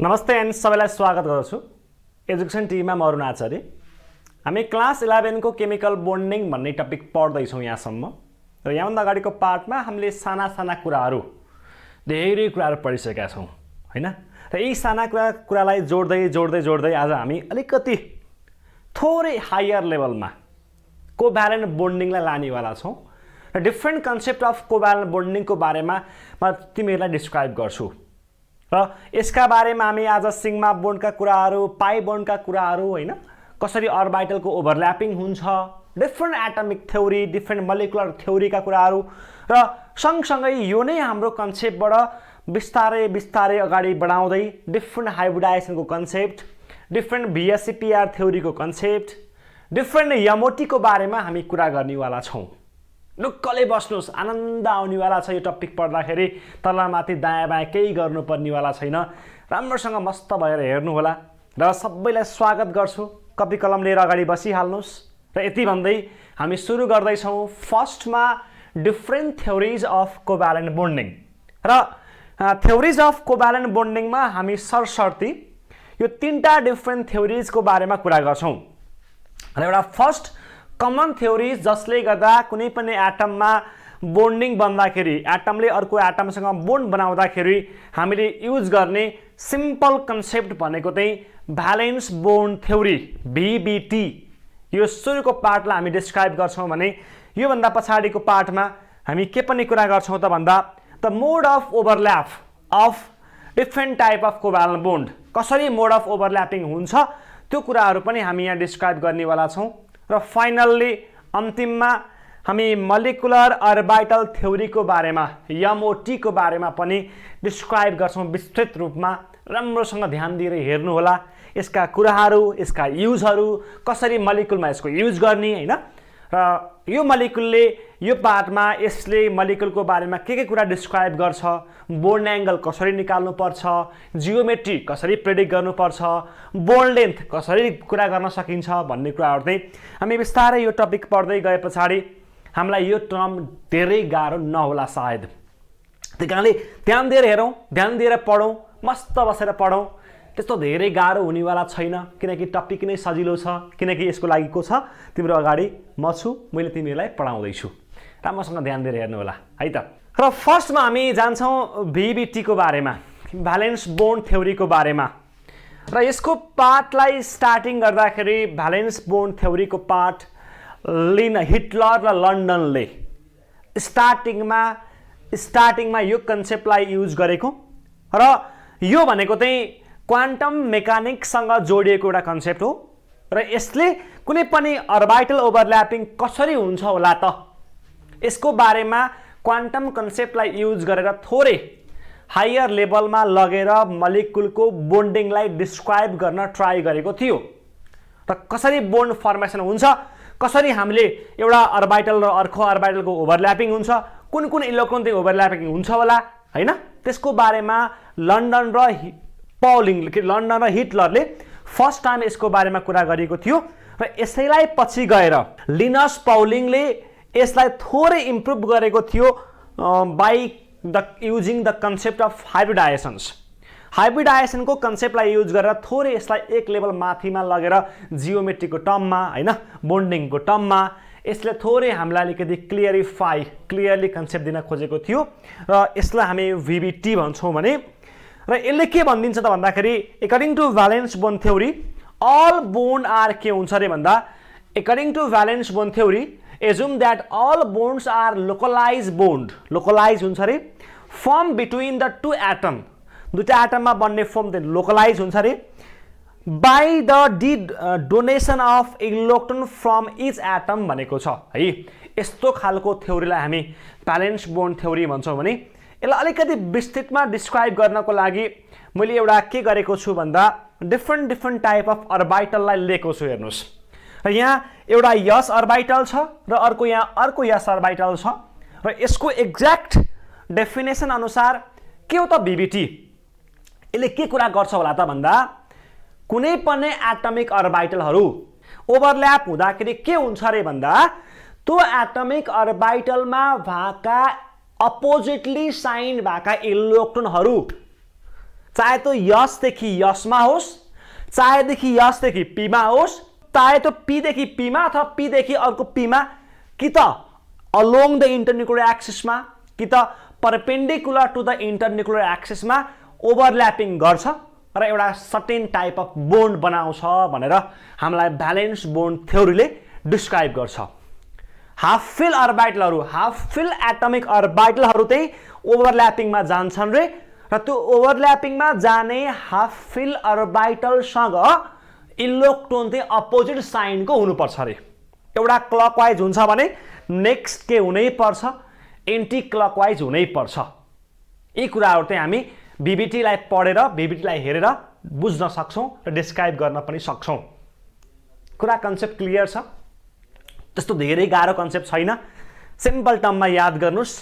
नमस्ते एन्ड सबैलाई स्वागत गर्छु एजुकेसन टिभीमा म अरुण आचार्य। हामी क्लास 11 को केमिकल बोन्डिङ भन्ने टपिक पढ्दैछौँ यहाँसम्म र यहाँभन्दा अगाडिको पार्टमा हामीले साना साना कुराहरू धेरै कुराहरू पढिसकेका छौँ हैन। र यी साना कुरालाई जोड्दै जोड्दै जोड्दै आज हामी अलिकति थोरै हायर लेभलमा कोभ्यालेन्ट बोन्डिङलाई लानेवाला छौँ र डिफ्रेन्ट कन्सेप्ट अफ कोभ्यालेन्ट बोन्डिङको बारेमा म तिमीहरूलाई डिस्क्राइब गर्छु र यसका बारेमा हामी आज सिग्मा बोन्डका कुराहरू, पाई बोन्डका कुराहरू हैन, कसरी अर्बिटलको ओभरल्यापिङ हुन्छ, different atomic theory, different molecular थ्योरीका कुराहरू र सँगसँगै यो नै हाम्रो कन्सेप्टबाट बिस्तारै बिस्तारै अगाडि बढाउँदै डिफ्रेन्ट हाइब्रिडाइजेसनको कन्सेप्ट, डिफ्रेन्ट VSEPR थ्योरीको कन्सेप्ट, डिफ्रेन्ट एमओटीको बारेमा हामी कुरा गर्नेवाला छौँ। ढुक्कले बस्नुहोस्, आनन्द आउनेवाला छ यो टपिक पढ्दाखेरि। तलमाथि दायाँ बायाँ केही गर्नुपर्नेवाला छैन, राम्रोसँग मस्त भएर हेर्नुहोला र सबैलाई स्वागत गर्छु। कपी कलम लिएर अगाडि बसिहाल्नुहोस् र यति भन्दै हामी सुरु गर्दैछौँ फर्स्टमा different theories of covalent bonding. र थ्योरिज अफ कोभ्यालेन्ट बोन्डिङमा हामी सरसर्ती यो तीनटा डिफ्रेन्ट थ्योरिजको बारेमा कुरा गर्छौँ र एउटा फर्स्ट कमन थ्योरिज जसले गर्दा कुनै पनि एटममा बोन्डिङ बन्दाखेरि, एटमले अर्को एटमसँग बोन्ड बनाउँदाखेरि हामीले युज गर्ने सिम्पल कन्सेप्ट भनेको चाहिँ भ्यालेन्स बोन्ड थ्योरी VBT। यो सुरुको पार्टलाई हामी डिस्क्राइब गर्छौँ भने योभन्दा पछाडिको पार्टमा हामी के पनि कुरा गर्छौँ त भन्दा the mode of overlap of different type of covalent bond, कसरी मोड अफ ओभरल्यापिङ हुन्छ त्यो कुराहरू पनि हामी यहाँ डिस्क्राइब गर्नेवाला छौँ। र फाइनल्ली अन्तिममा हामी मोलिकुलर अर्बिटल थ्योरीको बारेमा, MOT को बारेमा पनि डिस्क्राइब गर्छौँ विस्तृत रूपमा। राम्रोसँग ध्यान दिएर हेर्नुहोला यसका कुराहरू, यसका युजहरू, कसरी मोलिकुलमा यसको युज गर्ने हैन। र यो मोलिकुलले यो पार्टमा यसले मोलिकुलको बारेमा के कुरा डिस्क्राइब गर्छ, बोन्ड एंगल कसरी निकाल्नु पर्छ, जियोमेट्री कसरी प्रेडिक्ट गर्नुपर्छ, बोन्ड लेन्थ कसरी कुरा गर्न सकिन्छ भन्ने कुराहरू चाहिँ हामी बिस्तारै यो टपिक पढ्दै गए पछाडि हामीलाई यो टर्म धेरै गाह्रो नहोला सायद। त्यही कारणले ध्यान दिएर हेरौँ, ध्यान दिएर पढौँ, मस्त बसेर पढौँ। त्यस्तो धेरै गाह्रो हुनेवाला छैन किनकि टपिक नै सजिलो छ, किनकि यसको लागि को छ तिम्रो अगाडि म छु, मैले तिमीहरूलाई पढाउँदैछु। राम्रोसँग ध्यान दिएर हेर्नु होला है त। र फर्स्टमा हामी जान्छौँ VBT को बारेमा, भ्यालेन्स बोन्ड थ्योरीको बारेमा। र यसको पार्टलाई स्टार्टिङ गर्दाखेरि भ्यालेन्स बोन्ड थ्योरीको पार्ट हिटलर र लन्डनले स्टार्टिङमा यो कन्सेप्टलाई युज गरेको र यो भनेको चाहिँ क्वान्टम मेकानिक्ससँग जोडिएको एउटा कन्सेप्ट हो र यसले कुनै पनि अर्बिटल ओभरल्यापिङ कसरी हुन्छ होला त यसको बारेमा क्वान्टम कन्सेप्टलाई युज गरेर थोरै हायर लेभलमा लगेर मोलिकुलको बोन्डिङलाई डिस्क्राइब गर्न ट्राई गरेको थियो। र कसरी बोन्ड फर्मेसन हुन्छ, कसरी हामीले एउटा अर्बिटल र अर्को अर्बिटलको ओभरल्यापिङ हुन्छ, कुन कुन इलेक्ट्रोन चाहिँ ओभरल्यापिङ हुन्छ होला हैन, त्यसको बारेमा लन्डन र हिटलरले फर्स्ट टाइम यसको बारेमा कुरा गरेको थियो। र यसैलाई पछि गएर लिनस पाउलिङले यसलाई थोरै इम्प्रुभ गरेको थियो by using the concept of hybridisations. हाइब्रिडाइजेसनको कन्सेप्टलाई युज गरेर थोरै यसलाई एक लेभल माथिमा लगेर जियोमेट्रीको टर्ममा हैन, बोन्डिङको टर्ममा यसले थोरै हामीलाई अलिकति क्लियरली कन्सेप्ट दिन खोजेको थियो र यसलाई हामी VBT भन्छौँ भने। र यसले के भनिदिन्छ त भन्दाखेरि according to valence bond theory all bond are के हुन्छ अरे भन्दा according to valence bond theory assume that all bonds are localise हुन्छ अरे form between the two atom, दुईटा एटममा बन्ने फर्म चाहिँ लोकलाइज हुन्छ अरे by the donation of electron from each atom भनेको छ है। यस्तो खालको थ्योरीलाई हामी भ्यालेन्स बोन्ड थ्योरी भन्छौँ भने यसलाई अलिकति विस्तृतमा डिस्क्राइब गर्नको लागि मैले एउटा के गरेको छु भन्दा डिफ्रेन्ट टाइप अफ अर्बिटललाई लिएको छु। हेर्नुहोस्, र यहाँ एउटा यस अर्बिटल छ र अर्को यहाँ अर्को यस अर्बिटल छ र यसको एक्ज्याक्ट डेफिनेसन अनुसार के हो त VBT। यसले के कुरा गर्छ होला त भन्दा कुनै पनि एटमिक अर्बिटलहरू ओभरल्याप हुँदाखेरि के हुन्छ अरे भन्दा त्यो एटमिक अर्बिटलमा भएका अपोजिटली साइन भएका इलेक्ट्रोनहरू चाहे त्यो यसदेखि यसमा होस्, चाहेदेखि यसदेखि पीमा होस्, चाहे त्यो पीदेखि पीमा अथवा पीदेखि अर्को पीमा, कि त अलोङ द इन्टरन्युक्लियर एक्सिसमा कि त परपेन्डिकुलर टु द इन्टरन्युक्लियर एक्सिसमा ओभरल्यापिङ गर्छ र एउटा सर्टेन टाइप अफ बोन्ड बनाउँछ भनेर हामीलाई भ्यालेन्स बोन्ड थ्योरीले डिस्क्राइब गर्छ। हाफ फिल अर्बिटलहरू, हाफ फिल एटमिक अर्बिटलहरू चाहिँ ओभरल्यापिङमा जान्छन् रे, र त्यो ओभरल्यापिङमा जाने हाफ फिल अर्बिटलसँग इलेक्ट्रोन चाहिँ अपोजिट साइनको हुनुपर्छ रे। एउटा क्लकवाइज हुन्छ भने नेक्स्ट के हुनै पर्छ, एन्टी क्लकवाइज हुनै पर्छ। यी कुराहरू चाहिँ हामी बीबीटीलाई पढेर, बीबीटीलाई हेरेर बुझ्न सक्छौँ र डिस्क्राइब गर्न पनि सक्छौँ। कुरा कन्सेप्ट क्लियर छ? त्यस्तो धेरै गाह्रो कन्सेप्ट छैन, सिम्पल टर्ममा याद गर्नुस्।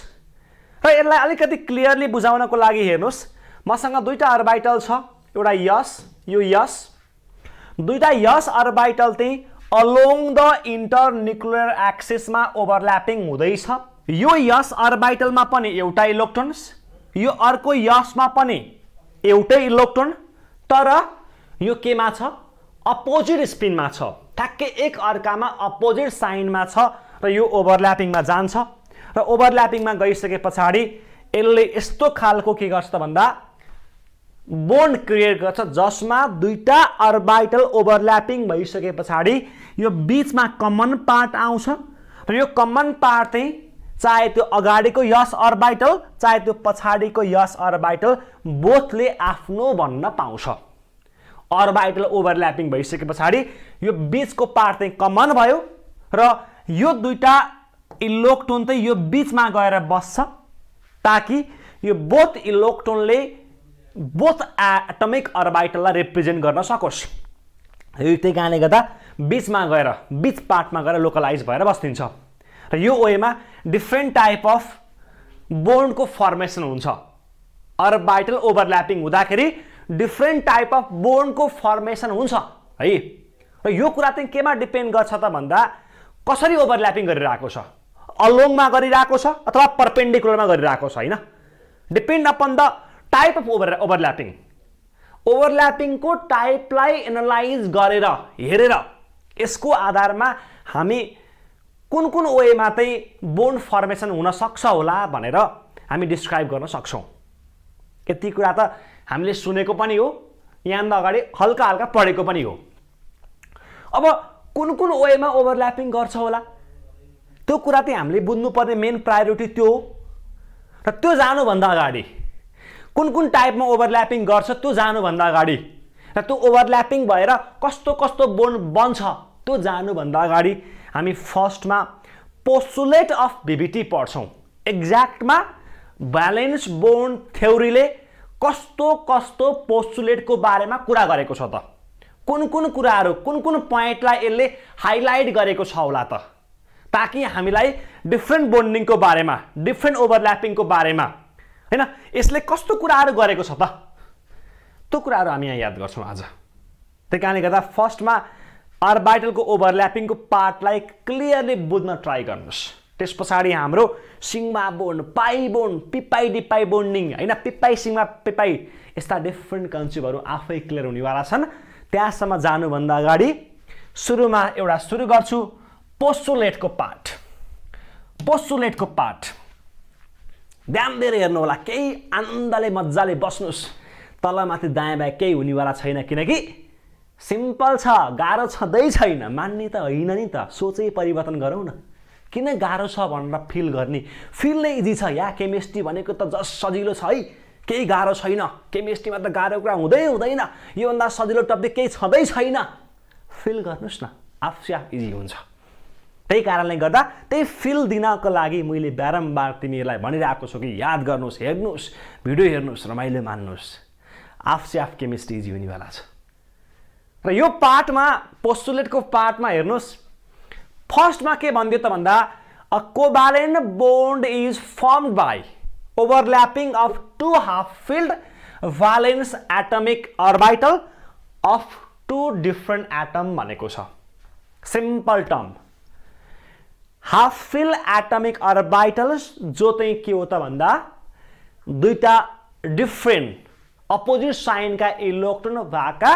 र यसलाई अलिकति क्लियरली बुझाउनको लागि हेर्नुस्, मसँग दुईटा अर्बिटल छ, एउटा यस, यो यस, दुईटा यस अर्बिटल चाहिँ अलोङ द इन्टरन्युक्लियर एक्सिसमा ओभरल्यापिङ हुँदैछ। यो यस अर्बिटलमा पनि एउटा इलेक्ट्रोन्स, यो अर्को यसमा पनि एउटै इलेक्ट्रोन, तर यो केमा छ, अपोजिट स्पिनमा छ, ठ्याक्कै एक अर्कामा अपोजिट साइनमा छ र यो ओभरल्यापिङमा जान्छ। र ओभरल्यापिङमा गइसके पछाडि यसले यस्तो खालको के गर्छ त भन्दा बोन्ड क्रिएट गर्छ, जसमा दुईटा अर्बिटल ओभरल्यापिङ भइसके पछाडि यो बीचमा कमन पार्ट आउँछ र यो कमन पार्ट चाहिँ चाहे त्यो अगाडिको यस अर्बिटल चाहे त्यो पछाडिको यस अर्बिटल बोथले आफ्नो भन्न पाउँछ। अर्बिटल ओभरल्यापिङ भइसके पछाडि यो बीचको पार्ट चाहिँ कमन भयो र यो दुईटा इलेक्ट्रोन चाहिँ यो बीचमा गएर बस्छ, ताकि यो बोथ इलेक्ट्रोनले बोथ एटमिक अर्बिटललाई रिप्रेजेन्ट गर्न सकोस्। यो त्यही कारणले गर्दा बीचमा गएर, बीच पार्टमा गएर लोकलाइज भएर बस्दिन्छ र यो वेमा डिफ्रेन्ट टाइप अफ बोन्डको फर्मेसन हुन्छ। अर्बिटल ओभरल्यापिङ हुँदाखेरि डिफ्रेन्ट टाइप अफ बोन्डको फर्मेसन हुन्छ है। र यो कुरा चाहिँ केमा डिपेन्ड गर्छ त भन्दा कसरी ओभरल्यापिङ गरिरहेको छ, अलोङमा गरिरहेको छ अथवा परपेन्डिकुलरमा गरिरहेको छ, होइन। Depend upon the type of overlapping. ओभरल्यापिङको टाइपलाई एनालाइज गरेर हेरेर यसको आधारमा हामी कुन कुन वेमा चाहिँ बोन्ड फर्मेसन हुन सक्छ होला भनेर हामी डिस्क्राइब गर्न सक्छौँ। यति कुरा त हामीले सुनेको पनि हो, यहाँभन्दा अगाडि हल्का हल्का पढेको पनि हो। अब कुन कुन वेमा ओभरल्यापिङ गर्छ होला त्यो कुरा चाहिँ हामीले बुझ्नुपर्ने मेन प्रायोरिटी त्यो हो। र त्यो जानुभन्दा अगाडि कुन कुन टाइपमा ओभरल्यापिङ गर्छ त्यो जानुभन्दा अगाडि र त्यो ओभरल्यापिङ भएर कस्तो कस्तो बोन्ड बन्छ त्यो जानुभन्दा अगाडि हामी फर्स्टमा पोस्टुलेट अफ बीबीटी पढ्छौँ। एक्ज्याक्टमा भ्यालेन्स बोन्ड थ्योरीले कस्तो कस्तो पोस्टुलेटको बारेमा कुरा गरेको छ त, कुन कुन कुराहरू, कुन कुन पोइन्टलाई यसले हाइलाइट गरेको छ होला त, ताकि हामीलाई डिफ्रेन्ट बोन्डिङको बारेमा, डिफ्रेन्ट ओभरल्यापिङको बारेमा, हैन, यसले कस्तो कुराहरू गरेको छ त, त्यो कुराहरू हामी यहाँ याद गर्छौँ आज। त्यही कारणले गर्दा फर्स्टमा अर्बिटलको ओभरल्यापिङको पार्टलाई क्लियरली बुझ्न ट्राई गर्नुहोस्। त्यस पछाडि हाम्रो sigma bond, p pi bond, p pi d pi bonding, हैन, पिपाई सिग्मा पिपाई, यस्ता डिफ्रेन्ट कन्सेप्टहरू आफै क्लियर हुनेवाला छन्। त्यहाँसम्म जानुभन्दा अगाडि सुरुमा एउटा सुरु गर्छु पोस्टुलेटको पार्ट। पोस्टुलेटको पार्ट ध्यान दिएर हेर्नु होला, केही आनन्दले मजाले बस्नुहोस्, तलमाथि दायाँ बायाँ केही हुनेवाला छैन, किनकि सिम्पल छ, गाह्रो छँदै छैन। मान्ने त होइन नि त, सोचै परिवर्तन गरौँ न। किन गाह्रो छ भनेर फिल गर्ने, फिल नै इजी छ। या केमिस्ट्री भनेको त जस्ट सजिलो छ है, केही गाह्रो छैन। केमिस्ट्रीमा त गाह्रो कुरा हुँदै हुँदैन, योभन्दा सजिलो टपिक केही छँदै छैन। फिल गर्नुहोस् न, आफै आफ इजी हुन्छ। त्यही कारणले गर्दा त्यही फिल दिनको लागि मैले बारम्बार तिमीहरूलाई भनिरहेको छु कि याद गर्नुहोस्, हेर्नुहोस्, भिडियो हेर्नुहोस्, रमाइलो मान्नुहोस्, आफै आफ केमिस्ट्री इजी हुनेवाला छ। र यो पार्टमा, पोस्टुलेटको पार्टमा हेर्नुहोस्, फर्स्टमा के भन्दियो त भन्दा a covalent bond is formed by overlapping of two half filled valence atomic orbital of two different atom भनेको छ। Simple term, half fill atomic orbitals जो चाहिँ के हो त भन्दा दुईटा डिफ्रेन्ट अपोजिट साइनका इलेक्ट्रोन भएका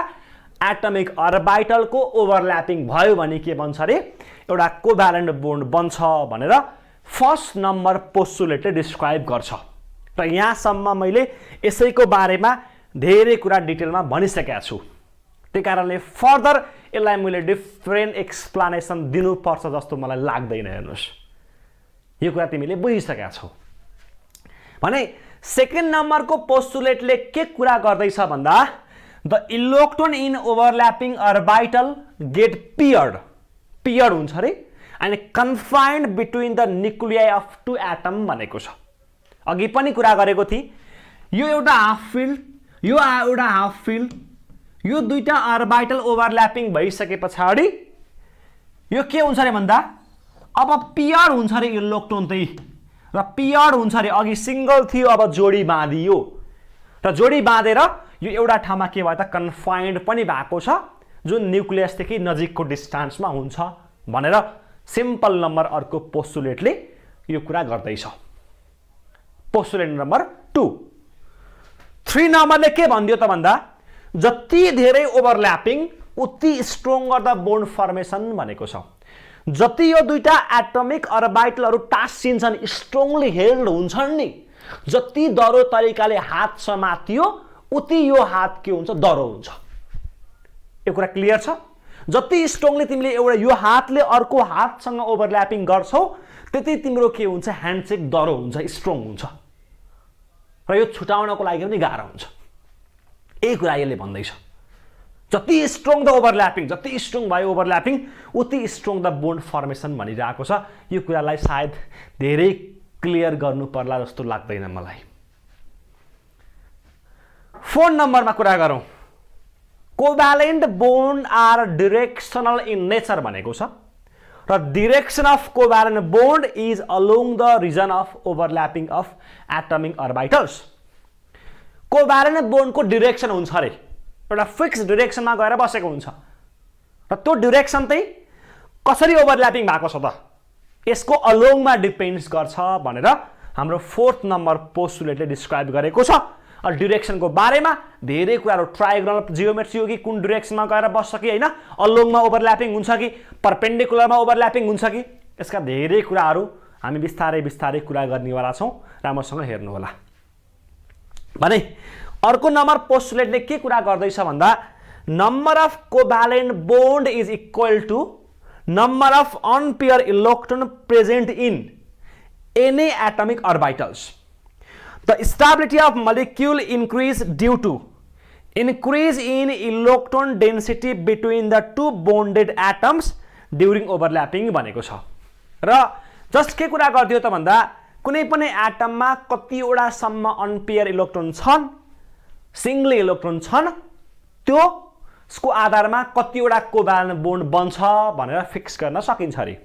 एटमिक अर्बिटलको ओभरल्यापिङ भयो भने के बन्छ अरे एउटा कोभ्यालेन्ट बोन्ड बन्छ भनेर फर्स्ट नम्बर पोस्टुलेटले डिस्क्राइब गर्छ। र यहाँसम्म मैले यसैको बारेमा धेरै कुरा डिटेलमा भनिसकेका छु। त्यही कारणले फर्दर यसलाई मैले डिफरेन्ट एक्सप्लेनेसन दिनुपर्छ जस्तो मलाई लाग्दैन। हेर्नुहोस्, यो कुरा तिमीले बुझिसकेका छौ भने सेकेन्ड नम्बरको पोस्टुलेटले के कुरा गर्दैछ भन्दा the electron in overlapping orbital get paired हुन्छ अरे and confined between the nuclei of two atom भनेको छ। अघि पनि कुरा गरेको थिएँ, यो एउटा हाफ फिल्ड, यो एउटा हाफ फिल्ड, यो दुईटा अर्बिटल ओभरल्यापिङ भइसके पछाडि यो के हुन्छ अरे भन्दा अब पियर्ड हुन्छ अरे इलेक्ट्रोन त्यही, र पियर्ड हुन्छ अरे। अघि सिंगल थियो, अब जोडी बाँधियो र जोडी बाँधेर यो एउटा ठाउँमा के भयो त कन्फाइन्ड पनि भएको छ, जुन न्युक्लियसदेखि नजिकको डिस्टेन्समा हुन्छ भनेर सिम्पल नम्बर अर्को पोस्टुलेटले यो कुरा गर्दैछ। Postulate number 2। 3 नम्बरले के भन्दियो त भन्दा जति धेरै ओभरल्यापिङ उति स्ट्रोङ्गर द बोन्ड फर्मेसन भनेको छ। जति यो दुईटा एटमिक अर्बिटलहरू टाँसिन्छन्, स्ट्रोङली हेल्ड हुन्छन् नि, जति दरो तरिकाले हात समातियो उति यो हात के हुन्छ, दरो हुन्छ। यो कुरा क्लियर छ? जति स्ट्रोङली तिमीले एउटा यो हातले अर्को हातसँग ओभरल्यापिङ गर्छौ त्यति तिम्रो के हुन्छ, ह्यान्डसेक दरो हुन्छ, स्ट्रोङ हुन्छ र यो छुटाउनको लागि पनि गाह्रो हुन्छ। यही कुरा यसले भन्दैछ। जति स्ट्रोङ द ओभरल्यापिङ, जति स्ट्रोङ भयो ओभरल्यापिङ उति स्ट्रोङ द बोन्ड फर्मेसन भनिरहेको छ। यो कुरालाई सायद धेरै क्लियर गर्नु पर्ला जस्तो लाग्दैन मलाई। 4 नम्बरमा कुरा गरौँ। Covalent bond are directional in nature भनेको छ र direction of covalent bond is along the region of overlapping of atomic orbitals. Covalent बोन्डको डिरेक्सन हुन्छ अरे एउटा फिक्स डिरेक्सनमा गएर बसेको हुन्छ र त्यो डिरेक्सन चाहिँ कसरी ओभरल्यापिङ भएको छ त यसको अलोङमा डिपेन्ड्स गर्छ भनेर हाम्रो 4th नम्बर पोस्टुलेटले डिस्क्राइब गरेको छ। डिरेक्सनको बारेमा धेरै कुराहरू ट्रायगोनल जियोमेट्री हो कि कुन डिरेक्सनमा गएर बस्छ कि होइन, अलोङमा ओभरल्यापिङ हुन्छ कि परपेन्डिकुलरमा ओभरल्यापिङ हुन्छ कि, यसका धेरै कुराहरू हामी बिस्तारै बिस्तारै कुरा गर्नेवाला छौँ। राम्रोसँग हेर्नु होला। भने अर्को नम्बर पोस्टुलेटले के कुरा गर्दैछ भन्दा number of covalent bond is equal to number of unpaired electron present in any atomic orbitals. The stability of molecule increase due to increase in electron density between the two bonded atoms during overlapping भनेको छ। र just के कुरा गरिदियो त भन्दा कुनै पनि एटममा कतिवटा सम्म अनपेयर इलेक्ट्रोन छन्, सिंगल इलेक्ट्रोन छन्, त्यसको आधारमा कतिवटा कोभ्यालेन्ट बोन्ड बन्छ भनेर फिक्स गर्न सकिन्छ अरे।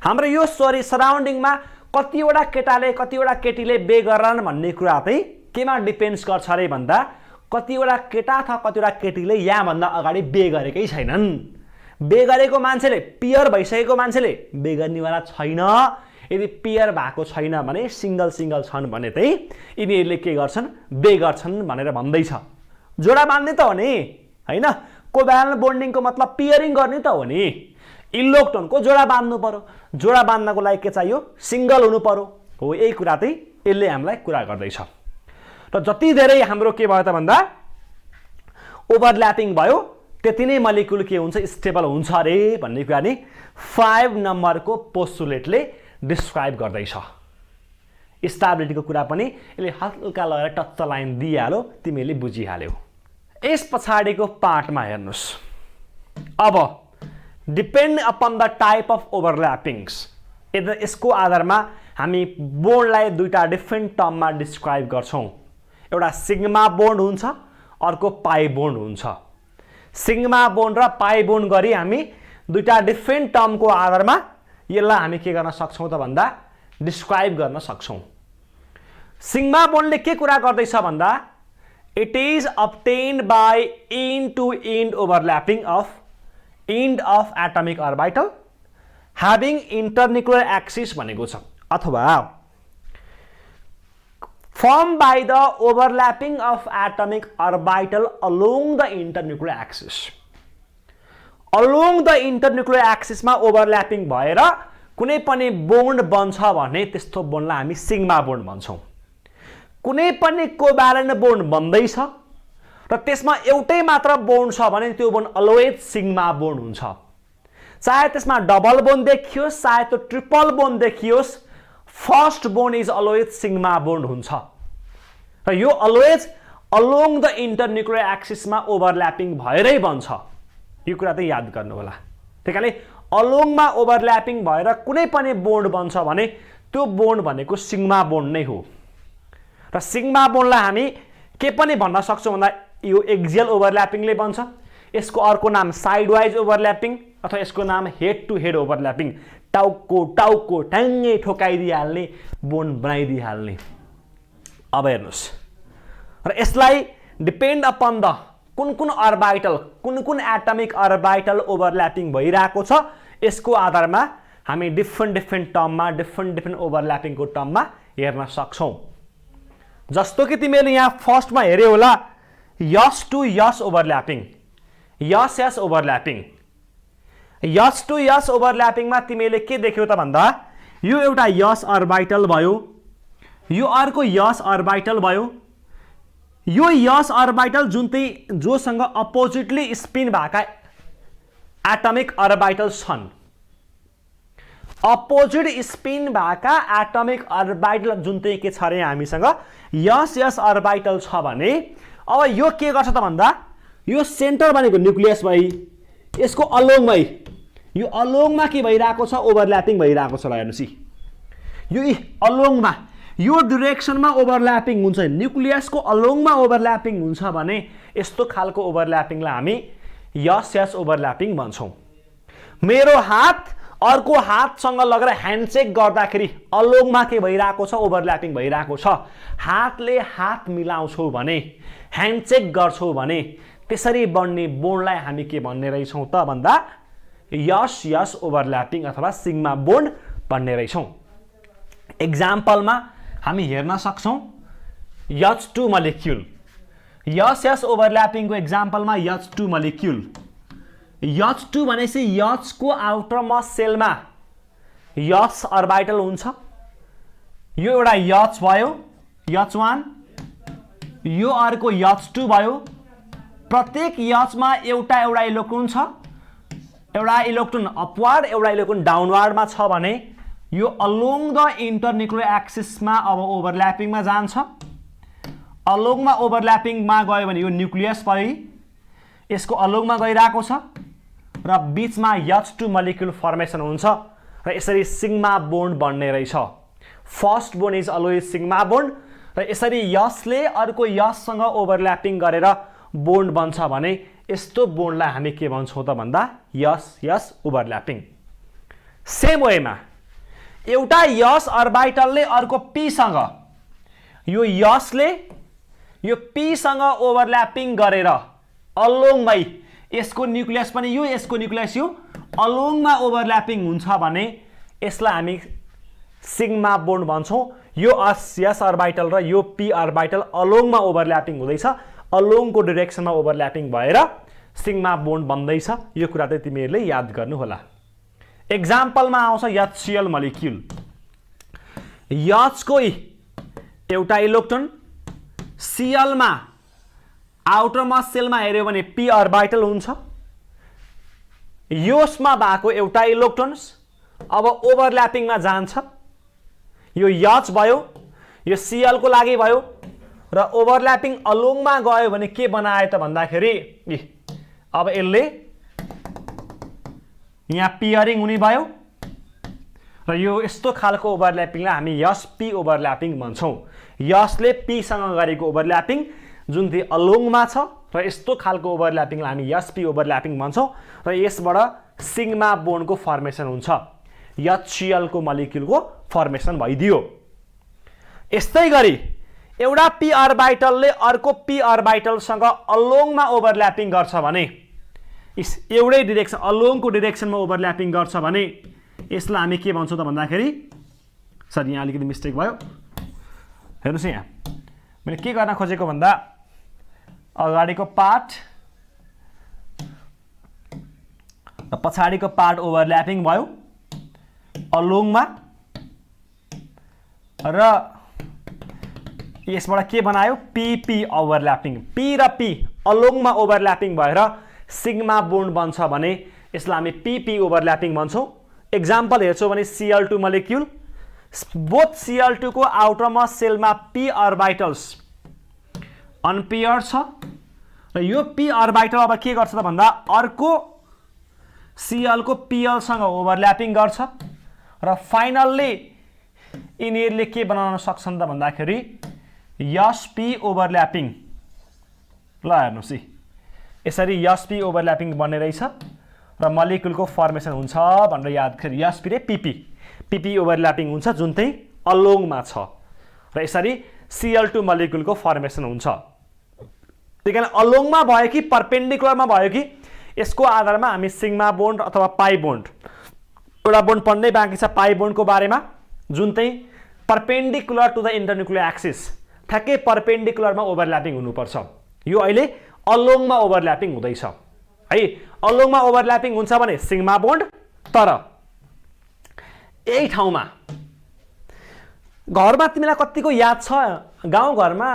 हाम्रो यो सराउन्डिङमा कतिवटा केटाले कतिवटा केटीले बे गर्छन् भन्ने कुरा चाहिँ केमा डिपेन्ड्स गर्छ अरे भन्दा कतिवटा केटा अथवा कतिवटा केटीले यहाँभन्दा अगाडि बे गरेकै छैनन्। बे गरेको मान्छेले, पियर भइसकेको मान्छेले बे गर्नेवाला छैन। यदि पियर भएको छैन भने सिंगल छन् भने चाहिँ यिनीहरूले के गर्छन्, बे गर्छन् भनेर भन्दैछ। जोडा बाँध्ने त हो नि, होइन? कोभ्यालेन्ट बोन्डिङको मतलब पियरिङ गर्ने त हो नि। इलेक्ट्रोनको जोडा बाँध्नु पर्यो, जोडा बाँध्नको लागि के चाहियो, सिंगल हुनु पर्यो। हो यही कुरा चाहिँ यसले हामीलाई कुरा गर्दैछ। र जति धेरै हाम्रो के भयो त भन्दा ओभरल्यापिङ भयो त्यति नै मोलिक्युल के हुन्छ, स्टेबल हुन्छ अरे भन्ने कुरा नि 5 नम्बरको पोस्टुलेटले डिस्क्राइब गर्दैछ। स्टेबिलिटीको कुरा पनि यसले हल्का लगाएर टच्च लाइन दिइहाल्यो, तिमीले बुझिहाल्यौ। यस पछाडिको पार्टमा हेर्नुस्। अब depend upon the type of overlappings, यसको आधारमा हामी बोन्डलाई दुईटा डिफ्रेन्ट टर्ममा डिस्क्राइब गर्छौँ। एउटा सिग्मा बोन्ड हुन्छ, अर्को पाई बोन्ड हुन्छ। सिग्मा बोन्ड र पाई बोन्ड गरी हामी दुईटा डिफ्रेन्ट टर्मको आधारमा यसलाई हामी के गर्न सक्छौँ त भन्दा डिस्क्राइब गर्न सक्छौँ। सिग्मा बोन्डले के कुरा गर्दैछ भन्दा it is obtained by end to end overlapping of end of atomic orbital having internuclear axis भनेको छ। अथवा formed by the overlapping of atomic orbital along the internuclear axis. Along the internuclear axis मा overlapping भएर कुनै पनि bond बन्छ भने त्यस्तो bondलाई हामी sigma bond भन्छौं. कुनै पनि कोभ्यालेन्ट bond बन्दैछ र त्यसमा एउटै मात्र bond छ भने त्यो bond always sigma bond हुन्छ. चाहे त्यसमा डबल bond देखियोस् चाहे त्यो ट्रिपल bond देखियोस्, first bond is always sigma bond हुन्छ. र यो always along the internuclear axis मा overlapping भएरै बन्छ. यो कुरा त याद गर्नु होला. त्यसैले along मा overlapping भएर कुनै पनि bond बन्छ भने त्यो bond भनेको sigma bond नै हो. र sigma bond लाई हामी के पनि भन्न सक्छौं भन्दा यो axial overlapping ले बन्छ. यसको अर्को नाम साइडवाइज ओभरल्यापिङ अथवा यसको नाम हेड टु हेड ओभरल्यापिङ. टाउको ट्याङ्गै ठोकाइदिहाल्ने, बोन्ड बनाइदिहाल्ने. अब हेर्नुस्, र यसलाई डिपेन्ड अपन द कुन अर्बिटल, कुन एटमिक अर्बिटल ओभरल्यापिङ भइरहेको छ, यसको आधारमा हामी डिफरेन्ट टर्ममा डिफरेन्ट ओभरल्यापिङको टर्ममा हेर्न सक्छौं. जस्तो कि तिमीले यहाँ फर्स्टमा हेर्यौ होला s to s overlapping, s overlapping. S to s ओभरल्यापिङमा तिमीले के देख्यौ त भन्दा यो एउटा यस अर्बिटल भयो, यो अर्को यस अर्बिटल भयो. यो यस अर्बिटल जोसँग अपोजिटली स्पिन भएका एटमिक अर्बिटल्स छन्, अपोजिट स्पिन भएका एटमिक अर्बिटल जुन चाहिँ के छ रे हामीसँग यस अर्बिटल छ भने अब यो के गर्छ त भन्दा यो सेन्टर भनेको न्यूक्लियस भई यसको अलोङमै यो अलोङमा के भइराको छ, ओभरल्यापिङ भइराको छ. ल हेर्नुस्, यो अलोङमा यो डाइरेक्सनमा ओभरल्यापिङ हुन्छ, न्यूक्लियसको अलोङमा ओभरल्यापिङ हुन्छ भने यस्तो खालको ओभरल्यापिङलाई हामी यस ओभरल्यापिङ भन्छौं. मेरो हात अर्को हातसँग लगेर ह्यान्डसेक गर्दाखेरि अलोङमा के भइराको छ, ओभरल्यापिङ भइराको छ. हातले हात मिलाउँछौ भने, ह्यान्डसेक गर्छौ भने त्यसरी बन्ने बोन्डलाई हामी के भन्ने रहेछौं त भन्दा यस ओभरल्यापिङ अथवा सिग्मा बोन्ड भन्ने रहेछौं. एक्जाम्पलमा हामी हेर्न सक्छौं H2 मोलिक्युल. यस ओभरल्यापिङको एक्जाम्पलमा H2 मोलिक्युल. H2 भनेपछि H को आउटर मोस्ट सेलमा यस अर्बिटल हुन्छ. यो एउटा H भयो, H1, यो अर्को H2 भयो. प्रत्येक H मा एउटा इलेक्ट्रोन छ, एउटा इलेक्ट्रोन अपवार्ड एउटा इलेक्ट्रोन डाउनवार्डमा छ भने यो अलोङ द इंटरन्यूक्लियर एक्सिसमा अब ओभरल्यापिङमा जान्छ. अलोङमा ओभरल्यापिङमा गयो भने यो न्यूक्लियस भई यसको अलोङमा गइराको छ र बीचमा H2 मोलिक्युल फर्मेसन हुन्छ र यसरी सिग्मा बोन्ड बन्ने रहेछ. First bond is always sigma bond र यसरी यसले अर्को यससँग ओभरल्यापिङ गरेर बोन्ड बन्छ भने यस्तो बोन्डलाई हामी के भन्छौं त भन्दा यस ओभरल्यापिङ. सेम वेमा एउटा यस अर्बिटलले अर्को p सँग यो यसले यो p सँग ओभरल्यापिङ गरेर अलोङमै यसको न्यूक्लियस पनि यो यसको न्यूक्लियस यो अलोङमा ओभरल्यापिङ हुन्छ भने यसलाई हामी सिग्मा बोन्ड भन्छौं. यो यस अर्बिटल र यो p अर्बिटल अलोङमा ओभरल्यापिङ हुँदैछ, अलोङको डाइरेक्सनमा ओभरल्यापिङ भएर सिग्मा बोन्ड बन्दैछ. यो कुरा चाहिँ तिमीहरूले याद गर्नु होला. एक्जाम्पलमा आउँछ HCl मोलिक्युल. H को एउटा इलेक्ट्रोन Cl मा आउटर मोस्ट सेलमा हेर्यो भने p अर्बिटल हुन्छ. यसमा भएको एउटा इलेक्ट्रोन अब ओभरल्यापिङमा जान्छ. यो H भयो, यो Cl को लागि भयो र ओभरल्यापिङ अलोङमा गयो भने के बनायो त भन्दाखेरि अब यसले यहाँ पियरिङ हुने भयो र यो यस्तो खालको ओभरल्यापिङलाई हामी p ओभरल्यापिङ भन्छौं. यसले p सँग गरेको ओभरल्यापिङ जुन चाहिँ अलोङमा छ र यस्तो खालको ओभरल्यापिङलाई हामी p ओभरल्यापिङ भन्छौं र यसबाट सिग्मा बोन्डको फर्मेसन हुन्छ. HCl को मोलिक्युलको फर्मेसन भइदियो. यस्तै गरी एउटा p अर्बिटलले अर्को p अर्बिटलसँग अलोङमा ओभरल्यापिङ गर्छ भने एउटै डाइरेक्सन अलोङको डाइरेक्सनमा ओभरल्यापिङ गर्छ भने यसलाई हामी के भन्छौं त भन्दाखेरि, सरी यहाँ अलिकति मिस्टेक भयो, हेर्नुस् यहाँ मैले के गर्न खोजेको भन्दा अगाडिको पार्ट र पछाडिको पार्ट ओभरल्यापिङ भयो अलोङमा र यसबाट के बनायो पी ओभरल्यापिङ पी र पी अलोङमा ओभरल्यापिङ भएर सिग्मा बोन्ड बन्छ भने यसलाई हामी पी ओभरल्यापिङ भन्छौँ एक्जाम्पल हेर्छौँ भने Cl2 मोलिक्युल बोथ Cl2 को आउटरमोस्ट सेलमा p अर्बिटल्स अनपेयर छ र यो p अर्बिटल अब के गर्छ त भन्दा अर्को Cl को Pl सँग ओभरल्यापिङ गर्छ र फाइनल्ली यिनीहरूले के बनाउन सक्छन् त भन्दाखेरि sp ओभरल्यापिङ ल हेर्नुस् यसरी sp ओभरल्यापिङ बन्ने रहेछ र मोलिक्युलको फर्मेसन हुन्छ भनेर याद गरी sp रे pp ओभरल्यापिङ हुन्छ जुन चाहिँ अलोङमा छ र यसरी Cl2 मोलिक्युलको फर्मेसन हुन्छ त्यही कारण अलोङमा भयो कि परपेन्डिकुलरमा भयो कि यसको आधारमा हामी सिग्मा बोन्ड अथवा पाई बोन्ड एउटा बोन्ड पढ्नै बाँकी छ पाई बोन्डको बारेमा जुन चाहिँ परपेन्डिकुलर टु द इन्टरन्युक्लियर एक्सिस ठ्याक्कै परपेन्डिकुलरमा ओभरल्यापिङ हुनुपर्छ यो अहिले अलोङमा ओभरल्यापिङ हुँदैछ है अलोङमा ओभरल्यापिङ हुन्छ भने सिग्मा बोन्ड तर यही ठाउँमा घरमा तिमीलाई कतिको याद छ गाउँघरमा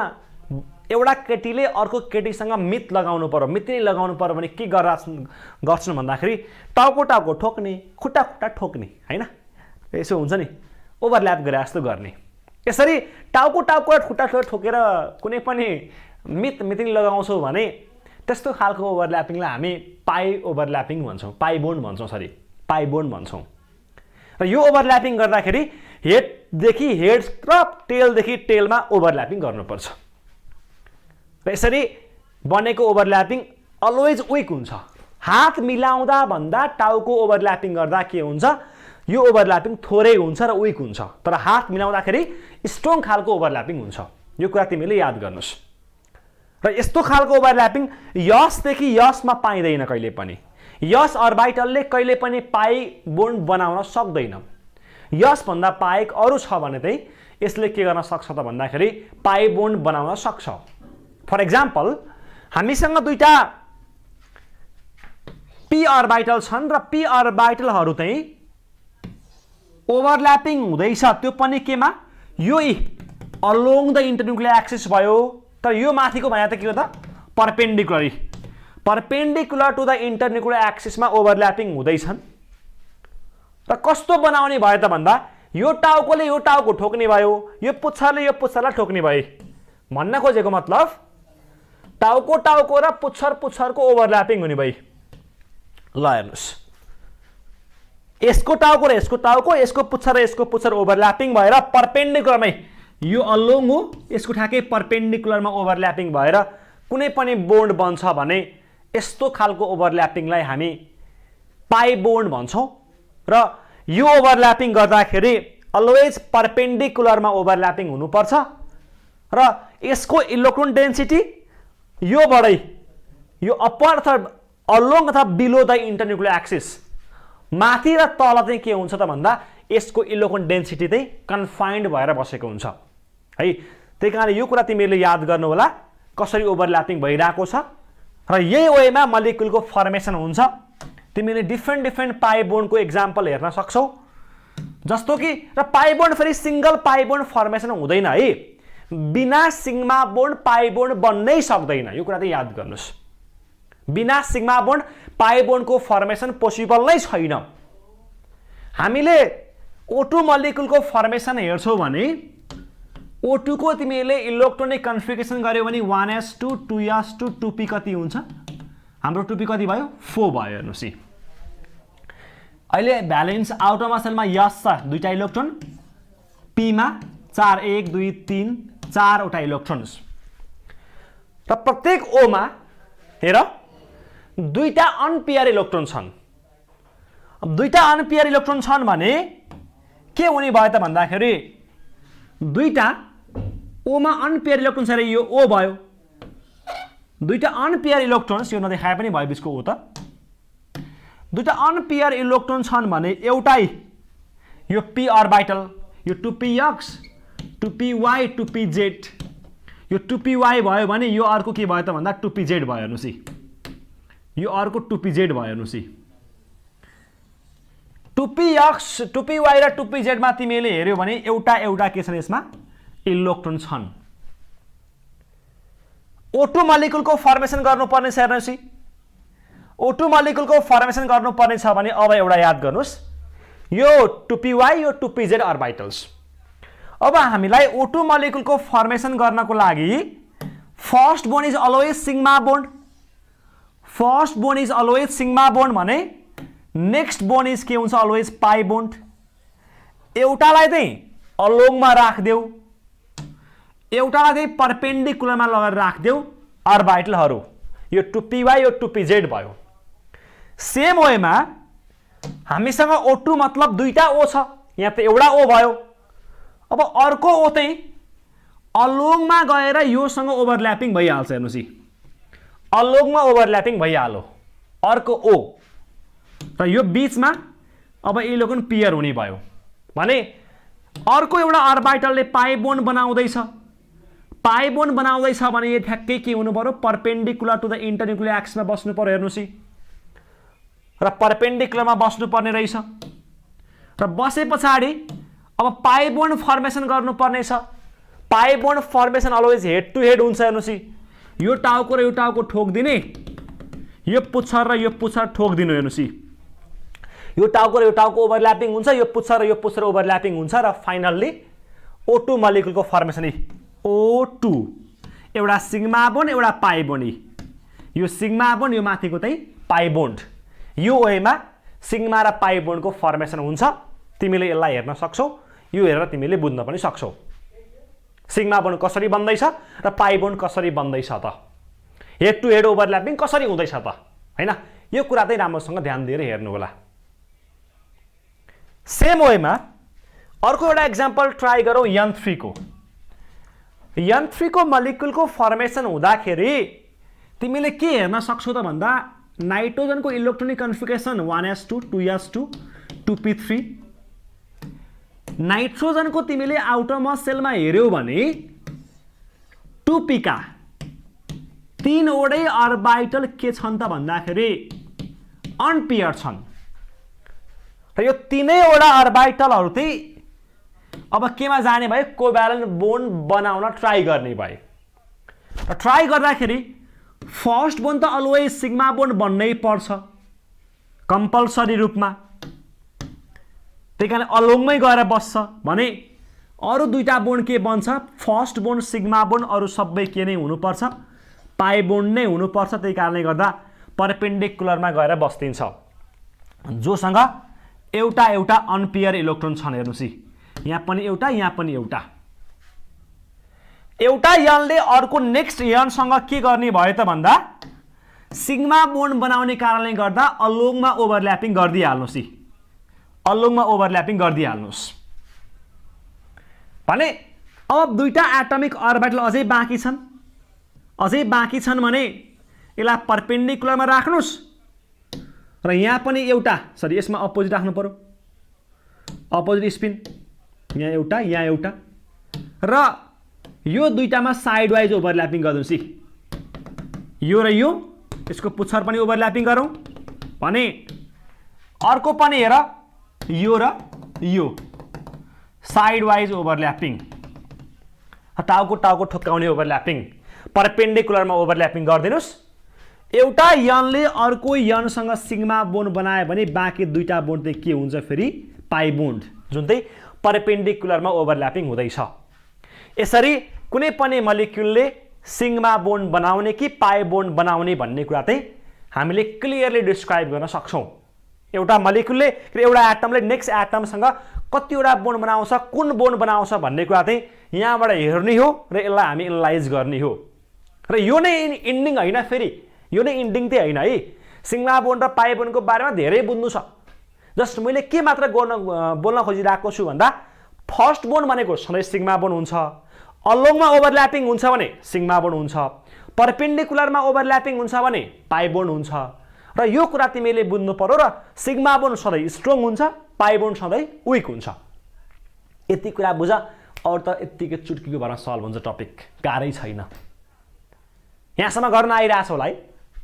एउटा केटीले अर्को केटीसँग मित लगाउनु पर्यो मित नै लगाउनु पर्यो भने के गर्छन् भन्दाखेरि टाउको ठोक्ने खुट्टा ठोक्ने हैन यसो हुन्छ नि ओभरल्याप गरे जस्तो गर्ने यसरी टाउको खुट्टा ठोकेर कुनै पनि मित लगाउँछौ भने त्यस्तो खालको ओभरल्यापिङलाई हामी पाई ओभरल्यापिङ भन्छौँ पाई बोन्ड भन्छौँ पाई बोन्ड भन्छौँ र यो ओभरल्यापिङ गर्दाखेरि हेडदेखि हेड र टेलदेखि टेलमा ओभरल्यापिङ गर्नुपर्छ र यसरी बनेको ओभरल्यापिङ अलवेज विक हुन्छ हात मिलाउँदा भन्दा टाउको ओभरल्यापिङ गर्दा के हुन्छ यो ओभरल्यापिङ थोरै हुन्छ र विक हुन्छ तर हात मिलाउँदाखेरि स्ट्रङ खालको ओभरल्यापिङ हुन्छ यो कुरा तिमीले याद गर्नुस् र यस्तो खालको ओभरल्यापिङ यसदेखि यसमा पाइँदैन कहिले पनि यस अर्बिटलले कहिले पनि पाई बोन्ड बनाउन सक्दैन यसभन्दा बाहेक अरू छ भने चाहिँ यसले के गर्न सक्छ त भन्दाखेरि पाई बोन्ड बनाउन सक्छ फर एक्जाम्पल हामीसँग दुईटा p अर्बिटल छन् र p अर्बिटलहरू चाहिँ ओभरल्यापिङ हुँदैछ त्यो पनि केमा यो अलोङ द इन्टरन्युक्लियर एक्सिस भयो तर यो माथिको भने त के हो त परपेन्डिकुलर टु द इन्टरन्युक्लियर एक्सिसमा ओभरल्यापिङ हुँदैछन् र कस्तो बनाउने भयो त भन्दा यो टाउकोले यो टाउको ठोक्ने भयो यो पुच्छरले यो पुच्छरलाई ठोक्ने भयो भन्न खोजेको मतलब टाउको र पुच्छरको ओभरल्यापिङ हुने भयो ल हेर्नुस् यसको टाउको र यसको टाउको यसको पुच्छर र यसको पुच्छर ओभरल्यापिङ भएर परपेन्डिकुलरमै यो अलोङ हो यसको ठ्याक्कै परपेन्डिकुलरमा ओभरल्यापिङ भएर कुनै पनि बोन्ड बन्छ भने यस्तो खालको ओभरल्यापिङलाई हामी पाई बोन्ड भन्छौँ र यो ओभरल्यापिङ गर्दाखेरि अलवेज परपेन्डिकुलरमा ओभरल्यापिङ हुनुपर्छ र यसको इलेक्ट्रोन डेन्सिटी यो बढै यो अपर अथवा अलोङ अथवा बिलो द इन्टरन्युक्लियर एक्सिस माथि र तल चाहिँ के हुन्छ त भन्दा यसको इलेक्ट्रोन डेन्सिटी चाहिँ कन्फाइन्ड भएर बसेको हुन्छ है त्यही कारण यो कुरा तिमीहरूले याद गर्नु होला कसरी ओभरल्यापिङ भइरहेको छ र यही वेमा मोलिक्युलको फर्मेसन हुन्छ तिमीले डिफ्रेन्ट पाई बोन्डको एक्जाम्पल हेर्न सक्छौ जस्तो कि र पाई बोन्ड फेरि सिंगल पाई बोन्ड फर्मेसन हुँदैन है बिना सिग्मा बोन्ड पाई बोन्ड बन्नै सक्दैन यो कुरा चाहिँ याद गर्नुस् बिना सिग्मा बोन्ड पाई बोन्डको फर्मेसन पोसिबल नै छैन हामीले O2 मोलिक्युलको फर्मेसन हेर्छौ भने O2 को तिमीले इलेक्ट्रोनिक कन्फिगरेसन गर्यो भने 1s2 2s2 2p कति हुन्छ हाम्रो 2p कति भयो 4 भयो हेर्नुस् अहिले भ्यालेन्स आउटरमा सेलमा यस छ दुईटा इलेक्ट्रोन p मा 4 1 2 3 4 वटा इलेक्ट्रोन्स र प्रत्येक O मा हेर दुईटा अनपेयर इलेक्ट्रोन छन् अब दुईटा अनपेयर इलेक्ट्रोन छन् भने के हुने भयो त भन्दाखेरि दुईटा O मा अनपेयर इलेक्ट्रोन छ र यो O भयो दुईटा अनपेयर इलेक्ट्रोन्स यो नदेखाए पनि भयो बिचको O त दुईटा अनपेयर इलेक्ट्रोन छन् भने एउटै यो p अर्बिटल यो 2px 2py 2pz यो 2py भयो भने यो अर्को के भयो त भन्दा 2pz भयो हेर्नुस् है। यो अर्को 2pz भयो हेर्नुस् है। 2px 2py र 2pz मा तिमीले हेर्यौ भने एउटा के छन् यसमा इलेक्ट्रोन छन्। O2 मोलिक्युलको फर्मेसन गर्नुपर्ने छ हेर्नुस् है। O2 मोलिक्युलको फर्मेसन गर्नुपर्ने छ भने अब एउटा याद गर्नुस्, यो 2py यो 2pz अर्बिटल्स। अब हामीलाई O2 मोलिक्युलको फर्मेसन गर्नको लागि first bond is always sigma bond. First bond is always sigma bond भने नेक्स्ट बोन्ड इज के हुन्छ अलवेज पाई बोन्ड। एउटालाई चाहिँ अलोङमा राख्देऊ, एउटालाई चाहिँ परपेन्डिकुलरमा लगाएर राख्देऊ अर्बिटलहरू। यो 2py यो 2pz भयो। सेम वेमा हामीसँग O2 मतलब दुईटा O छ, यहाँ त एउटा O भयो। अब अर्को O चाहिँ अलोङमा गएर योसँग ओभरल्यापिङ भइहाल्छ हेर्नुस् है। अलोङमा ओभरल्यापिङ भइहाल्यो अर्को O र यो बीचमा अब इलेक्ट्रोन पेयर हुने भयो भने अर्को एउटा अर्बिटलले पाई बोन्ड बनाउँदैछ। पाई बोन्ड बनाउँदैछ भने यो ठ्याक्कै के हुनु पर्यो परपेन्डिकुलर टु द इन्टरन्युक्लियर एक्सिसमा बस्नु पर्यो हेर्नुस् है। र परपेन्डिकुलरमा बस्नु पर्ने रहेछ। र बसे पछाडि अब पाई बोन्ड फर्मेसन गर्नुपर्ने छ। Pi bond formation always head to head हुन्छ हेर्नुस् है। यो टाउको र यो टाउको ठोक्दिने, यो पुच्छर र यो पुच्छर ठोक्दिनु हेर्नुस् है। यो टाउको र यो टाउको ओभरल्यापिङ हुन्छ, यो पुच्छर र यो पुच्छर ओभरल्यापिङ हुन्छ र फाइनल्ली O2 मोलिक्युलको फर्मेसन O2 एउटा सिग्मा बोन्ड एउटा पाई बोन्ड। यो सिग्मा बोन्ड यो माथिको चाहिँ पाई बोन्ड। यो वेमा सिग्मा र पाई बोन्डको फर्मेसन हुन्छ। तिमीले यसलाई हेर्न सक्छौ, यो हेरेर तिमीले बुझ्न पनि सक्छौ सिग्मा बोन्ड कसरी बन्दैछ र पाई बोन्ड कसरी बन्दैछ त, हेड टु हेड ओभरल्यापिङ कसरी हुँदैछ त हैन। यो कुरा चाहिँ राम्रोसँग ध्यान दिएर हेर्नु होला। सेम वेमा अर्को एउटा एक्जाम्पल ट्राई गरौँ N3 को। N3 को मोलिक्युलको फर्मेसन हुँदाखेरि तिमीले के हेर्न सक्छौ त भन्दा नाइट्रोजनको electronic configuration 1s2 2s2 2p3। नाइट्रोजनको तिमीले आउटरमोस्ट सेलमा हेर्यौ भने 2p का तीनवटै अर्बिटल के छन् त भन्दाखेरि अनपेयर छन्। र यो तीनैवटा अर्बिटलहरू चाहिँ अब केमा जाने भए कोभ्यालेन्ट बोन्ड बनाउन ट्राई गर्ने भए। र ट्राई गर्दाखेरि फर्स्ट बोन्ड त अलवेज सिग्मा बोन्ड बन्नै पर्छ कम्पलसरी रूपमा। त्यही कारण अलोङमै गएर बस्छ भने अरू दुईटा बोन्ड के बन्छ फर्स्ट बोन्ड सिग्मा बोन्ड, अरू सबै के नै हुनुपर्छ पाई बोन्ड नै हुनुपर्छ। त्यही कारणले गर्दा परपेन्डिकुलरमा गएर बस्दिन्छ जोसँग एउटा एउटा अनपेयर इलेक्ट्रोन छन् हेर्नुस् है। यहाँ पनि एउटा यहाँ पनि एउटा। एउटा यनले अर्को नेक्स्ट यनसँग के गर्ने भयो त भन्दा सिग्मा बोन्ड बनाउने कारणले गर्दा अलोङमा ओभरल्यापिङ गरिदिइहाल्नुस् है। अलोङमा ओभरल्यापिङ गरिदिइहाल्नुस् भने अब दुईटा एटमिक अर्बिटल अझै बाँकी छन्। अझै बाँकी छन् भने यसलाई परपेन्डिकुलरमा राख्नुस् र यहाँ पनि एउटा सरी यसमा अपोजिट राख्नु पर्यो, अपोजिट स्पिन यहाँ एउटा यहाँ एउटा र यो दुईटामा साइड वाइज ओभरल्यापिङ गर्नुस् है। यो र यो यसको पुच्छर पनि ओभरल्यापिङ गरौँ भने अर्को पनि हेर यो र यो साइड वाइज ओभरल्यापिङ, टाउको टाउको ठोक्काउने ओभरल्यापिङ, परपेन्डिकुलरमा ओभरल्यापिङ गरिदिनुस्। एउटा यनले अर्को यनसँग सिग्मा बोन्ड बनायो भने बाँकी दुईटा बोन्ड चाहिँ के हुन्छ फेरि पाई बोन्ड, जुन चाहिँ परपेन्डिकुलरमा ओभरल्यापिङ हुँदैछ। यसरी कुनै पनि मोलिक्युलले सिग्मा बोन्ड बनाउने कि पाई बोन्ड बनाउने भन्ने कुरा चाहिँ हामीले क्लियरली डिस्क्राइब गर्न सक्छौँ। एउटा मोलिक्युलले एउटा एटमले नेक्स्ट एटमसँग कतिवटा बोन्ड बनाउँछ, कुन बोन्ड बनाउँछ भन्ने कुरा चाहिँ यहाँबाट हेर्ने हो र यसलाई हामी एनालाइज गर्ने हो। र यो नै इन्डिङ होइन, फेरि यो नै इन्डिङ चाहिँ होइन है। सिग्मा बोन्ड र पाई बोन्डको बारेमा धेरै बुझ्नु छ। जस्ट मैले के मात्र बोल्न खोजिरहेको छु भन्दा फर्स्ट बोन्ड भनेको सधैँ सिग्मा बोन्ड हुन्छ, अलोङमा ओभरल्यापिङ हुन्छ भने सिग्मा बोन्ड हुन्छ, परपेन्डिकुलरमा ओभरल्यापिङ हुन्छ भने पाई बोन्ड हुन्छ। र यो कुरा तिमीले बुझ्नु पर्यो। र सिग्मा बोन्ड सधैँ स्ट्रङ हुन्छ, पाई बोन्ड सधैँ विक हुन्छ। यति कुरा बुझ। अरू त यत्तिकै चुटकीको भरमा सल्भ हुन्छ टपिक, गाह्रै छैन। यहाँसम्म गर्न आइरहेछ होला है,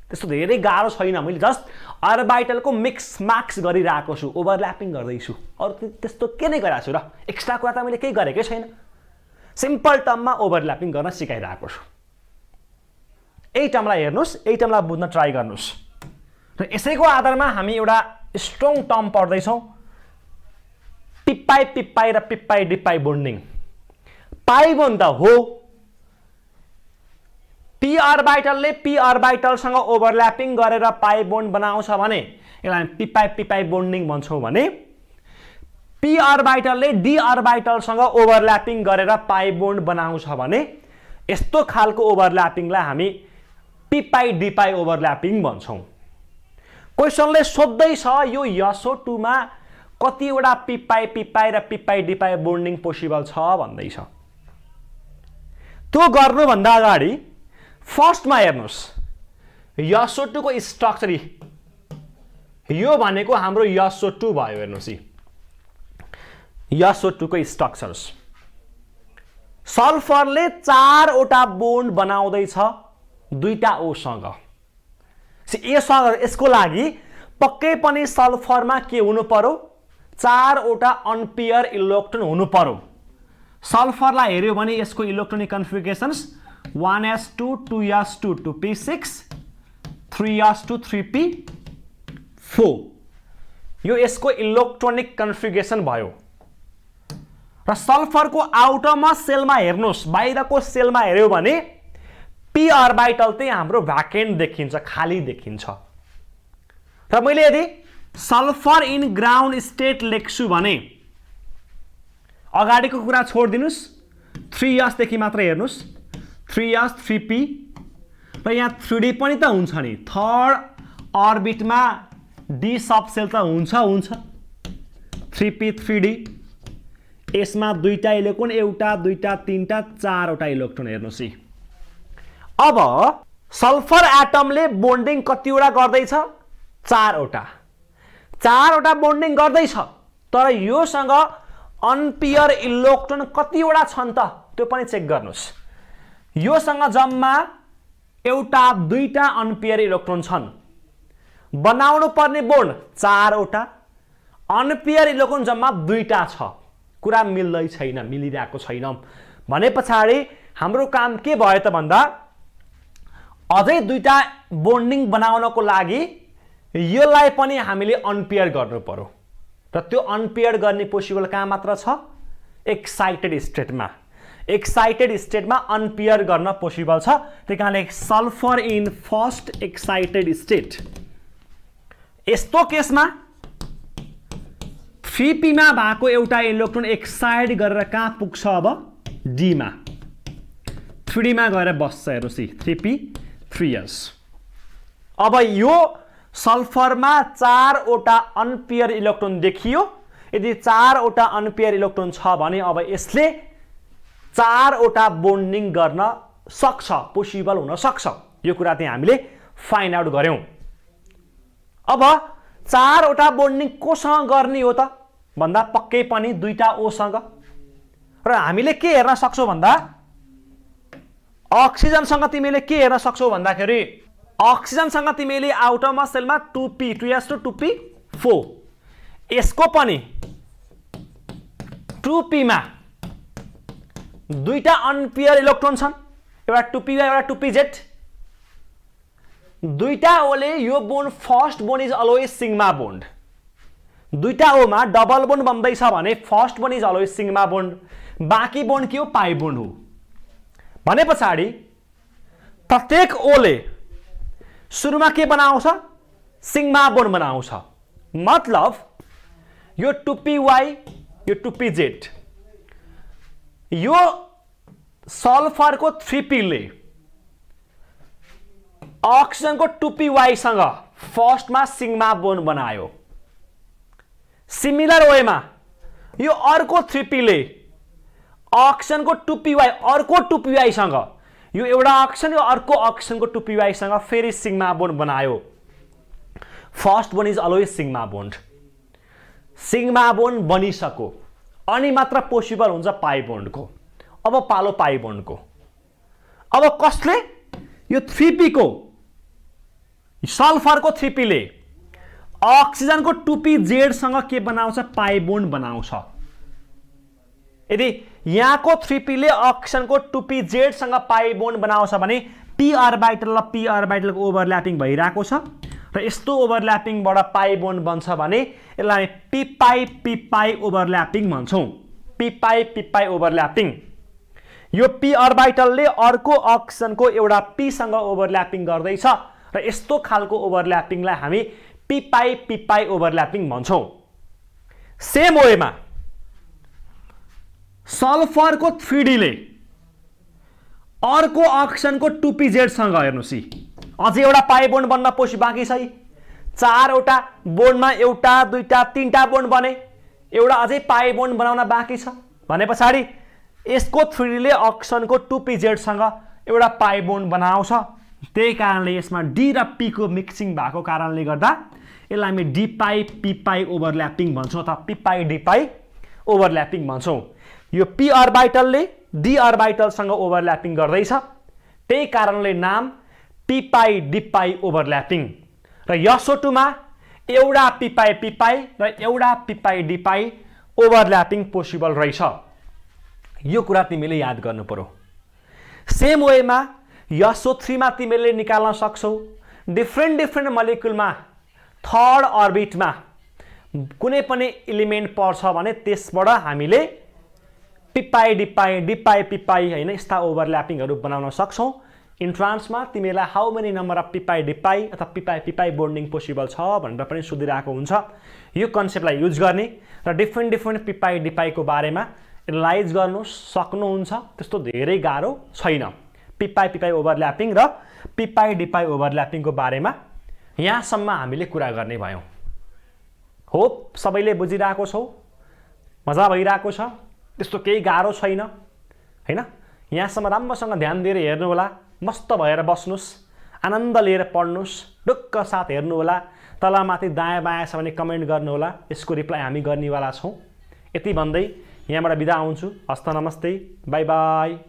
त्यस्तो धेरै गाह्रो छैन। मैले जस्ट अर्बिटलको मिक्स मार्क्स गरिरहेको छु, ओभरल्यापिङ गर्दैछु, अरू त्यस्तो के नै गरिरहेको छु र, एक्स्ट्रा कुरा त मैले केही गरेकै छैन। सिम्पल टर्ममा ओभरल्यापिङ गर्न सिकाइरहेको छु। यही टर्मलाई हेर्नुहोस्, यही टर्मलाई बुझ्न ट्राई गर्नुहोस् र यसैको आधारमा हामी एउटा स्ट्रङ टर्म पढ्दैछौँ, पिप्पाई पिप्पाई र पिप्पाई डिप्पाई बोन्डिङ। पाई बोन्ड त हो, पी अर्बिटलले पी अर्बिटलसँग ओभरल्यापिङ गरेर पाई बोन्ड बनाउँछ भने यसलाई हामी पिप्पाई पिप्पाई बोन्डिङ भन्छौँ भने पी अर्बिटलले डी अर्बिटलसँग ओभरल्यापिङ गरेर पाई बोन्ड बनाउँछ भने यस्तो खालको ओभरल्यापिङलाई हामी पिप्पाई डिप्पाई ओभरल्यापिङ भन्छौँ। क्वेसनले सोध्दैछ यो SO2 मा कतिवटा पिप्पाई पिप्पाई र पिप्पाई डिप्पाई बोन्डिङ पोसिबल छ भन्दैछ। त्यो गर्नुभन्दा अगाडि फर्स्टमा हेर्नुहोस् SO2 को स्ट्रक्चर, यो भनेको हाम्रो SO2 भयो। हेर्नुहोस् SO2 को स्ट्रक्चर्स, सल्फरले 4 वटा बोन्ड बनाउँदैछ 2टा O सँग। यसको लागि पक्कै पनि सल्फरमा के हुनु पर्यो, 4 वटा अनपेयर इलेक्ट्रोन हुनु पर्यो। सल्फरलाई हेर्यो भने यसको electronic कन्फिगरेसन्स 1s2 2s2 2p6 3s2 3p4, यो यसको इलेक्ट्रोनिक कन्फिगरेसन भयो। र सल्फरको आउटरमोस्ट सेलमा हेर्नुहोस्, बाहिरको सेलमा हेर्यो भने पी अर्बिटल चाहिँ हाम्रो भ्याकेन्ट देखिन्छ, खाली देखिन्छ। र मैले यदि सल्फर इन ग्राउन्ड स्टेट लेख्छु भने अगाडिको कुरा छोडिदिनुस्, 3s देखि मात्र हेर्नुहोस्, 3s 3p र यहाँ 3d पनि त हुन्छ नि, थर्ड अर्बिटमा डी सब सेल त हुन्छ 3p 3d, यसमा 2टा इलेक्ट्रोन, एउटा 2टा 3टा 4 वटा इलेक्ट्रोन। हेर्नुहोस् अब सल्फर एटमले बोन्डिङ कतिवटा गर्दैछ, 4 वटा, 4 वटा बोन्डिङ गर्दैछ। तर योसँग अनपेयर इलेक्ट्रोन कतिवटा छन् त त्यो पनि चेक गर्नुहोस्। योसँग जम्मा एउटा 2टा अनपेयर इलेक्ट्रोन छन्, बनाउनु पर्ने बोन्ड 4 वटा, अनपेयर इलेक्ट्रोन जम्मा 2टा छ। कुरा मिल्दै छैन, मिलिरहेको छैन भने पछाडि हाम्रो काम के भयो त भन्दा अझै 2टा बोन्डिङ बनाउनको लागि यसलाई पनि हामीले अनपेयर गर्नु पर्यो। र त्यो अनपेयर गर्ने पोसिबल कहाँ मात्र छ, एक्साइटेड स्टेटमा। एक्साइटेड स्टेटमा अनपेयर गर्न पोसिबल छ। त्यही कारणले sulphur in first excited state, यस्तो केसमा 3p मा भएको एउटा इलेक्ट्रोन एक्साइट गरेर कहाँ पुग्छ, अब D मा, 3d मा गएर बस्छ। हेर्नुहोस् 3p 3s। अब यो सल्फरमा 4 वटा अनपेयर इलेक्ट्रोन देखियो। यदि 4 वटा अनपेयर इलेक्ट्रोन छ भने अब यसले 4 वटा बोन्डिङ गर्न सक्छ, पोसिबल हुन सक्छ। यो कुरा चाहिँ हामीले फाइन्ड आउट गर्यौं। अब 4 वटा बोन्डिङ कोसँग गर्ने हो त भन्दा पक्कै पनि 2टा O सँग। र हामीले के हेर्न सक्छौं भन्दा अक्सिजनसँग तिमीले के हेर्न सक्छौ भन्दाखेरि अक्सिजनसँग तिमीले आउटरमोस्ट सेलमा 2p 2s2 2p4, यसको पनि 2p मा 2टा अनपेयर इलेक्ट्रोन छन्, एउटा 2p एउटा 2pz। 2टा ओले यो bond first bond is always sigma bond, 2टा O मा डबल बोन्ड बन्दैछ भने first bond is always sigma bond, बाँकी बोन्ड के हो, पाई बोन्ड हो। भने पछाडि प्रत्येक ओले सुरुमा के बनाउँछ, सिग्मा बोन्ड बनाउँछ। मतलब यो 2py यो 2pz, यो सल्फरको 3p ले अक्सिजनको 2py सँग फर्स्टमा सिग्मा बोन्ड बनायो। सिमिलर वेमा यो अर्को 3p ले अक्सिजनको 2py अर्को 2py सँग, यो एउटा अक्सिजन यो अर्को अक्सिजनको 2py सँग फेरि सिग्मा बोन्ड बनायो। First bond is always sigma bond. Sigma bond बनिसक्यो, अनि मात्र पोसिबल हुन्छ पाई बोन्डको। अब पालो पाई बोन्डको। अब कसले यो 3p को सल्फरको 3p ले अक्सिजनको 2pz सँग के बनाउँछ पाई बोन्ड बनाउँछ। यदि यहाँको 3p ले अक्सिजनको 2pz सँग पाई बोन्ड बनाउँछ भने p अर्बिटल र p अर्बिटलको ओभरल्यापिङ भइरहेको छ र यस्तो ओभरल्यापिङबाट पाई बोन्ड बन्छ भने यसलाई p पाई ओभरल्यापिङ भन्छौं। p पाई ओभरल्यापिङ। यो p अर्बिटलले अर्को अक्सिजनको एउटा p सँग ओभरल्यापिङ गर्दैछ र यस्तो खालको ओभरल्यापिङलाई हामी p पाई ओभरल्यापिङ भन्छौं। सेम वेमा सल्फरको 3d ले अर्को अक्सिजनको 2pz सँग हेर्नुस् अझै एउटा पाई बोन्ड बन्न बाँकी छ। 4 वटा बोन्डमा एउटा दुईटा तीनटा बोन्ड बने, एउटा अझै पाई बोन्ड बनाउन बाँकी छ भनेपछि यसको 3d ले अक्सिजनको 2pz सँग एउटा पाई बोन्ड बनाउँछ। त्यही कारणले यसमा d र p को मिक्सिङ भएको कारणले गर्दा यसलाई हामी d पाई ओभरल्यापिङ भन्छौं अथवा p पाई d पाई ओभरल्यापिङ भन्छौं। यो p अर्बिटलले d अर्बिटल सँग ओभरल्यापिङ गर्दैछ, त्यही कारणले नाम p पाई d पाई ओभरल्यापिङ। र SO2 मा एउटा p पाई र एउटा p पाई d पाई ओभरल्यापिङ पोसिबल रहेछ। यो कुरा तिमीले याद गर्नु पर्यो। सेम वेमा SO3 मा तिमीले निकाल्न सक्छौ। डिफरेन्ट मोलिक्युलमा थर्ड अर्बिटमा कुनै पनि एलिमेन्ट पर्छ भने त्यसबाट हामीले p पाई d पाई हैन यस्ता ओभरल्यापिङहरु बनाउन सक्छौ। इन्ट्रान्समा तिमीलाई how many number of p pie d पाई अथवा p पाई बोन्डिङ पोसिबल छ भनेर पनि सोधिरहेको हुन्छ। यो कन्सेप्टलाई युज गर्ने र डिफरेन्ट p पाई d पाई को बारेमा एनालाइज गर्नु सक्नुहुन्छ। त्यस्तो धेरै गाह्रो छैन। p पाई ओभरल्यापिङ र p पाई d पाई ओभरल्यापिङ को बारेमा यहाँसम्म हामीले कुरा गर्ने भयौं। होप सबैले बुझिरहेको छौ, मजा भइरहेको छ, त्यस्तो केही गाह्रो छैन हैन। यहाँसम्म राम्रोसँग ध्यान दिएर हेर्नु होला, मस्त भएर बस्नुस्, आनन्द लिएर पढ्नुस्, ढुक्क साथ हेर्नु होला। तलमाथि दायाँ बायाँ छ भने कमेन्ट गर्नु होला, यसको रिप्लाई हामी गर्नेवाला छौं। यति भन्दै यहाँबाट बिदा हुन्छु। हस्त नमस्ते, बाई बाई।